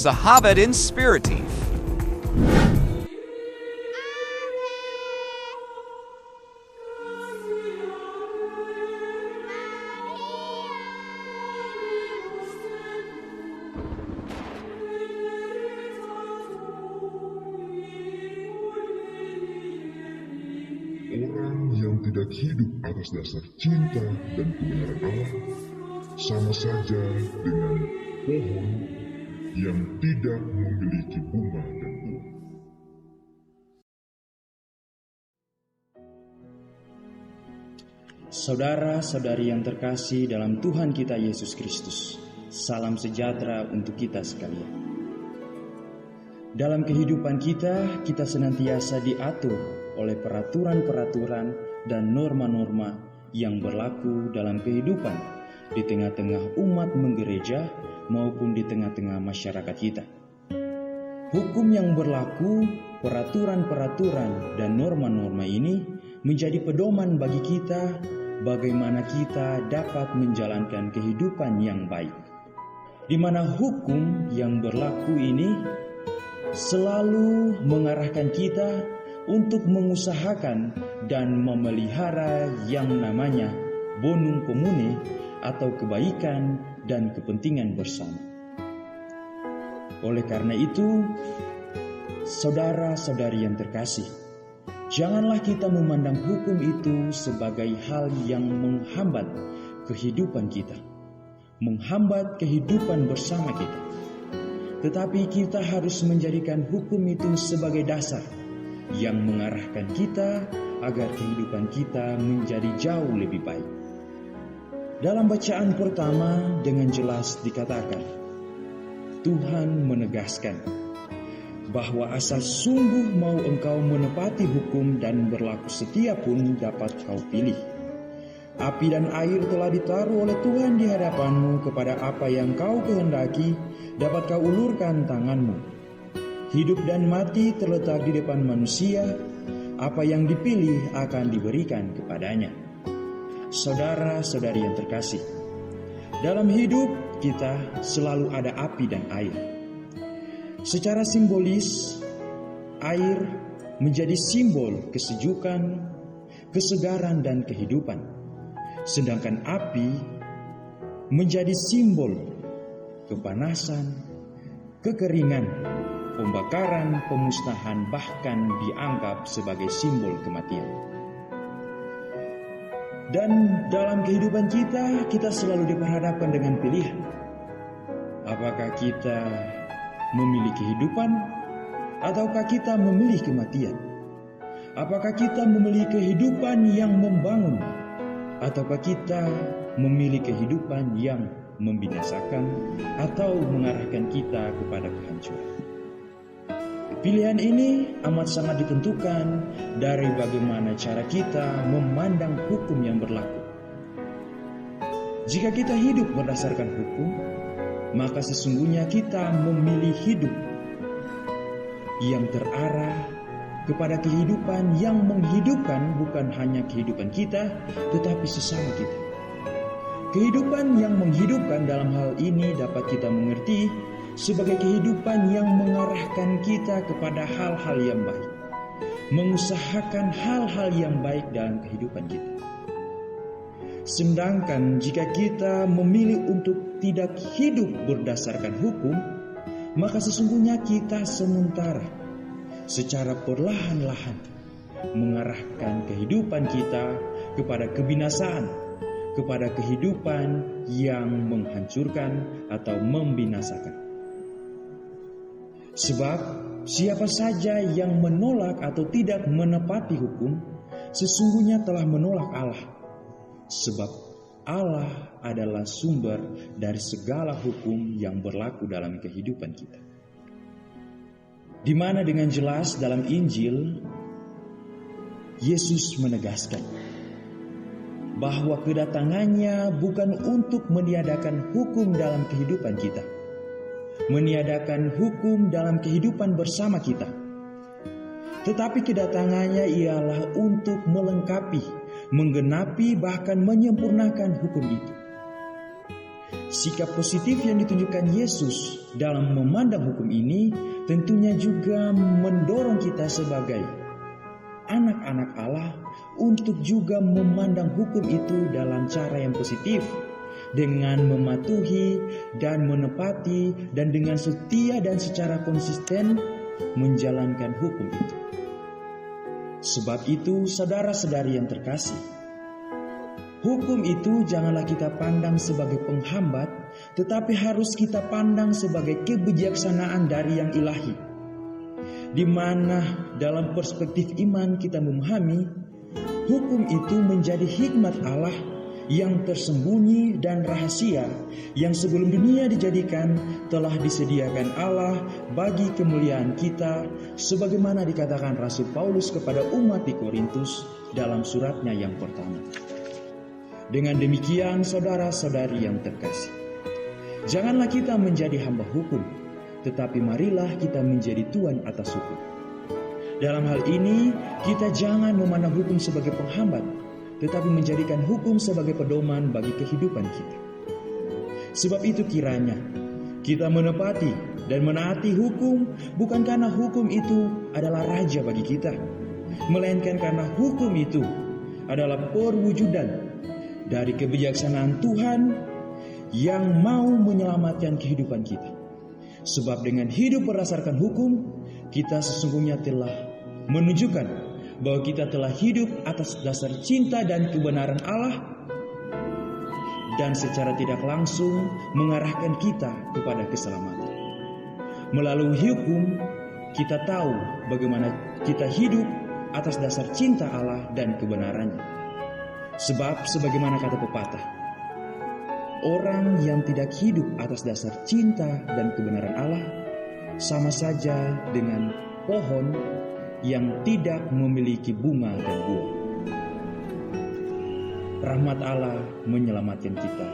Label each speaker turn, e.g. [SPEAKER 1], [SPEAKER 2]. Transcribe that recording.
[SPEAKER 1] Sahabat Inspiratif.
[SPEAKER 2] Orang yang tidak hidup atas dasar cinta dan kebenaran Allah sama saja dengan pohon yang tidak memiliki bunga dan buah.
[SPEAKER 3] Saudara-saudari yang terkasih dalam Tuhan kita Yesus Kristus, salam sejahtera untuk kita sekalian. Dalam kehidupan kita senantiasa diatur oleh peraturan-peraturan dan norma-norma yang berlaku dalam kehidupan di tengah-tengah umat menggereja maupun di tengah-tengah masyarakat kita. Hukum yang berlaku, peraturan-peraturan dan norma-norma ini menjadi pedoman bagi kita bagaimana kita dapat menjalankan kehidupan yang baik. Di mana hukum yang berlaku ini selalu mengarahkan kita untuk mengusahakan dan memelihara yang namanya bonum commune atau kebaikan dan kepentingan bersama. Oleh karena itu, saudara-saudari yang terkasih, janganlah kita memandang hukum itu sebagai hal yang menghambat kehidupan kita, menghambat kehidupan bersama kita. Tetapi kita harus menjadikan hukum itu sebagai dasar yang mengarahkan kita agar kehidupan kita menjadi jauh lebih baik. Dalam bacaan pertama dengan jelas dikatakan, Tuhan menegaskan bahwa asal sungguh mau engkau menepati hukum dan berlaku setia pun dapat kau pilih. Api dan air telah ditaruh oleh Tuhan di hadapanmu, kepada apa yang kau kehendaki dapat kau ulurkan tanganmu. Hidup dan mati terletak di depan manusia, apa yang dipilih akan diberikan kepadanya. Saudara-saudari yang terkasih, dalam hidup kita selalu ada api dan air. Secara simbolis, air menjadi simbol kesejukan, kesegaran dan kehidupan. Sedangkan api menjadi simbol kepanasan, kekeringan, pembakaran, pemusnahan, bahkan dianggap sebagai simbol kematian. Dan dalam kehidupan kita selalu diperhadapkan dengan pilihan. Apakah kita memilih kehidupan ataukah kita memilih kematian? Apakah kita memilih kehidupan yang membangun ataukah kita memilih kehidupan yang membinasakan atau mengarahkan kita kepada kehancuran? Pilihan ini amat sangat ditentukan dari bagaimana cara kita memandang hukum yang berlaku. Jika kita hidup berdasarkan hukum, maka sesungguhnya kita memilih hidup yang terarah kepada kehidupan yang menghidupkan bukan hanya kehidupan kita, tetapi sesama kita. Kehidupan yang menghidupkan dalam hal ini dapat kita mengerti sebagai kehidupan yang mengarahkan kita kepada hal-hal yang baik, mengusahakan hal-hal yang baik dalam kehidupan kita. Sedangkan jika kita memilih untuk tidak hidup berdasarkan hukum, maka sesungguhnya kita sementara secara perlahan-lahan mengarahkan kehidupan kita kepada kebinasaan, kepada kehidupan yang menghancurkan atau membinasakan. Sebab siapa saja yang menolak atau tidak menepati hukum, sesungguhnya telah menolak Allah. Sebab Allah adalah sumber dari segala hukum yang berlaku dalam kehidupan kita. Di mana dengan jelas dalam Injil, Yesus menegaskan bahwa kedatangannya bukan untuk meniadakan hukum dalam kehidupan kita, meniadakan hukum dalam kehidupan bersama kita. Tetapi kedatangannya ialah untuk melengkapi, menggenapi, bahkan menyempurnakan hukum itu. Sikap positif yang ditunjukkan Yesus dalam memandang hukum ini tentunya juga mendorong kita sebagai anak-anak Allah untuk juga memandang hukum itu dalam cara yang positif, dengan mematuhi dan menepati dan dengan setia dan secara konsisten menjalankan hukum itu. Sebab itu, saudara-saudari yang terkasih, hukum itu janganlah kita pandang sebagai penghambat, tetapi harus kita pandang sebagai kebijaksanaan dari yang ilahi, di mana dalam perspektif iman kita memahami hukum itu menjadi hikmat Allah yang tersembunyi dan rahasia yang sebelum dunia dijadikan telah disediakan Allah bagi kemuliaan kita, sebagaimana dikatakan Rasul Paulus kepada umat di Korintus dalam suratnya yang pertama. Dengan demikian, saudara-saudari yang terkasih, janganlah kita menjadi hamba hukum, tetapi marilah kita menjadi tuan atas hukum. Dalam hal ini, kita jangan memandang hukum sebagai penghambat, tetapi menjadikan hukum sebagai pedoman bagi kehidupan kita. Sebab itu kiranya kita menepati dan menaati hukum bukan karena hukum itu adalah raja bagi kita, melainkan karena hukum itu adalah perwujudan dari kebijaksanaan Tuhan yang mau menyelamatkan kehidupan kita. Sebab dengan hidup berdasarkan hukum, kita sesungguhnya telah menunjukkan bahwa kita telah hidup atas dasar cinta dan kebenaran Allah, dan secara tidak langsung mengarahkan kita kepada keselamatan. Melalui hukum, kita tahu bagaimana kita hidup atas dasar cinta Allah dan kebenarannya. Sebab sebagaimana kata pepatah, orang yang tidak hidup atas dasar cinta dan kebenaran Allah sama saja dengan pohon yang tidak memiliki bunga dan buah. Rahmat Allah menyelamatkan kita.